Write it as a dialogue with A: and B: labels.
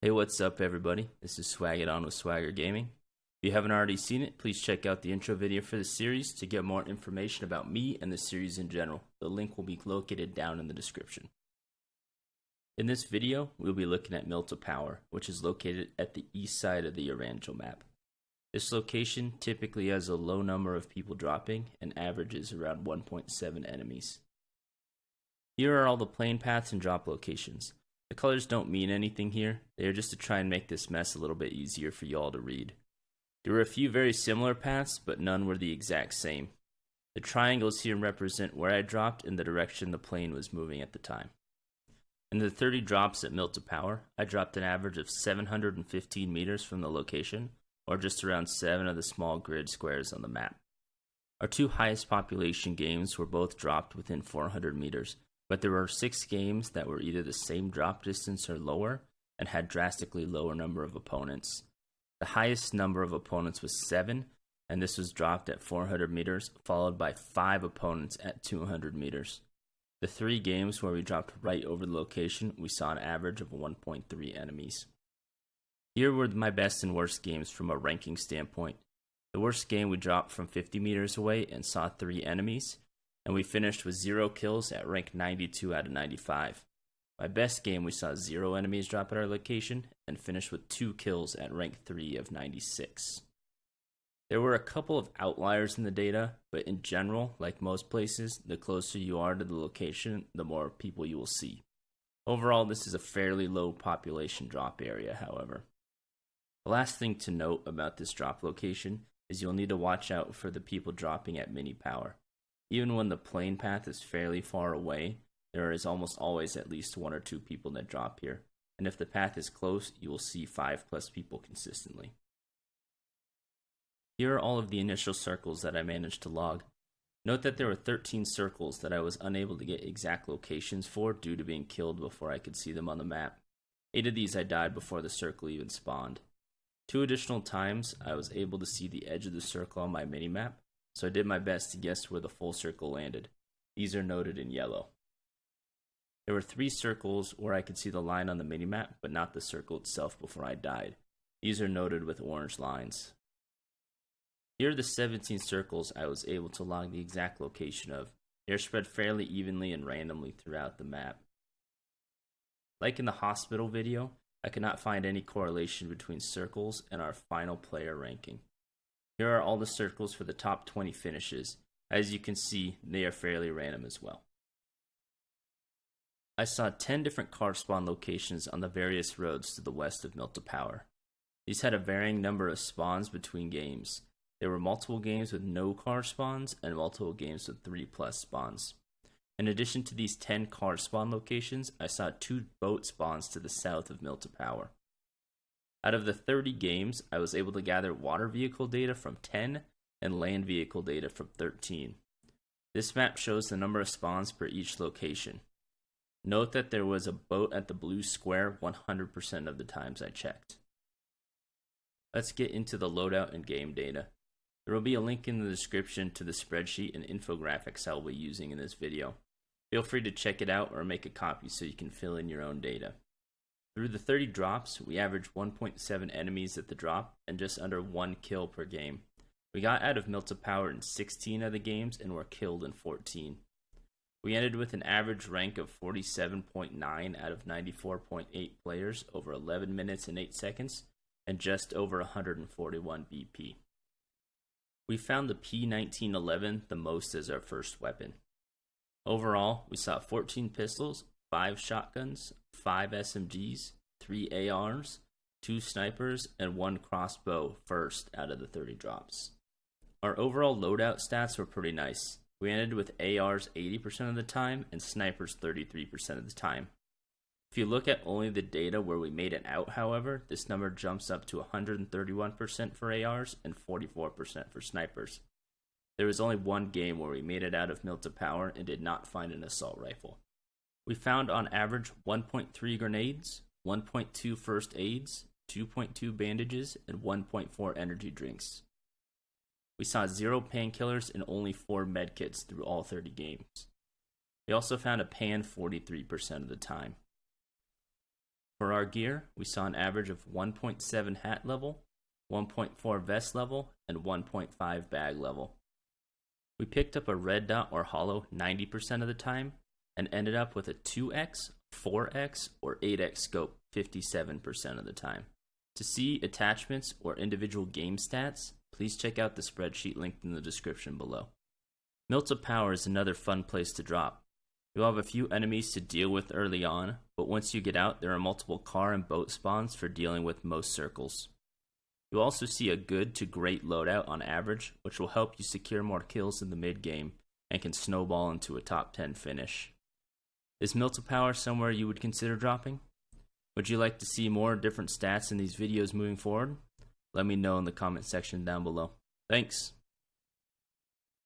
A: Hey, what's up, everybody? This is Swag It On with Swagger Gaming. If you haven't already seen it, please check out the intro video for the series to get more information about me and the series in general. The link will be located down in the description. In this video, we'll be looking at Mylta Power, which is located at the east side of the Erangel map. This location typically has a low number of people dropping and averages around 1.7 enemies. Here are all the plane paths and drop locations. The colors don't mean anything here, they are just to try and make this mess a little bit easier for y'all to read. There were a few very similar paths, but none were the exact same. The triangles here represent where I dropped and the direction the plane was moving at the time. In the 30 drops at Mylta Power, I dropped an average of 715 meters from the location, or just around 7 of the small grid squares on the map. Our two highest population games were both dropped within 400 meters, but there were 6 games that were either the same drop distance or lower and had drastically lower number of opponents. The highest number of opponents was 7, and this was dropped at 400 meters, followed by 5 opponents at 200 meters. The 3 games where we dropped right over the location, we saw an average of 1.3 enemies. Here were my best and worst games from a ranking standpoint. The worst game we dropped from 50 meters away and saw 3 enemies, and we finished with 0 kills at rank 92 out of 95. My best game we saw 0 enemies drop at our location and finished with 2 kills at rank 3 of 96. There were a couple of outliers in the data, but in general, like most places, the closer you are to the location, the more people you will see. Overall, this is a fairly low population drop area, however. The last thing to note about this drop location is you'll need to watch out for the people dropping at mini power. Even when the plane path is fairly far away, there is almost always at least 1 or 2 people that drop here, and if the path is close, you will see 5+ people consistently. Here are all of the initial circles that I managed to log. Note that there were 13 circles that I was unable to get exact locations for due to being killed before I could see them on the map. 8 of these I died before the circle even spawned. 2 additional times I was able to see the edge of the circle on my minimap, so I did my best to guess where the full circle landed. These are noted in yellow. There were 3 circles where I could see the line on the minimap, but not the circle itself before I died. These are noted with orange lines. Here are the 17 circles I was able to log the exact location of. They are spread fairly evenly and randomly throughout the map. Like in the hospital video, I could not find any correlation between circles and our final player ranking. Here are all the circles for the top 20 finishes. As you can see, they are fairly random as well. I saw 10 different car spawn locations on the various roads to the west of Mylta Power. These had a varying number of spawns between games. There were multiple games with no car spawns and multiple games with 3+ spawns. In addition to these 10 car spawn locations, I saw 2 boat spawns to the south of Mylta Power. Out of the 30 games, I was able to gather water vehicle data from 10 and land vehicle data from 13. This map shows the number of spawns per each location. Note that there was a boat at the blue square 100% of the times I checked. Let's get into the loadout and game data. There will be a link in the description to the spreadsheet and infographics I will be using in this video. Feel free to check it out or make a copy so you can fill in your own data. Through the 30 drops, we averaged 1.7 enemies at the drop and just under 1 kill per game. We got out of Mylta Power in 16 of the games and were killed in 14. We ended with an average rank of 47.9 out of 94.8 players over 11 minutes and 8 seconds and just over 141 BP. We found the P1911 the most as our first weapon. Overall, we saw 14 pistols, 5 shotguns, 5 SMGs, 3 ARs, 2 snipers, and 1 crossbow first out of the 30 drops. Our overall loadout stats were pretty nice. We ended with ARs 80% of the time and snipers 33% of the time. If you look at only the data where we made it out, however, this number jumps up to 131% for ARs and 44% for snipers. There was only 1 game where we made it out of Mylta Power and did not find an assault rifle. We found on average 1.3 grenades, 1.2 first aids, 2.2 bandages, and 1.4 energy drinks. We saw 0 painkillers and only 4 medkits through all 30 games. We also found a pan 43% of the time. For our gear, we saw an average of 1.7 hat level, 1.4 vest level, and 1.5 bag level. We picked up a red dot or hollow 90% of the time, and ended up with a 2x, 4x, or 8x scope 57% of the time. To see attachments or individual game stats, please check out the spreadsheet linked in the description below. Mylta Power is another fun place to drop. You'll have a few enemies to deal with early on, but once you get out, there are multiple car and boat spawns for dealing with most circles. You'll also see a good to great loadout on average, which will help you secure more kills in the mid-game and can snowball into a top 10 finish. Is Mylta Power somewhere you would consider dropping? Would you like to see more different stats in these videos moving forward? Let me know in the comment section down below. Thanks!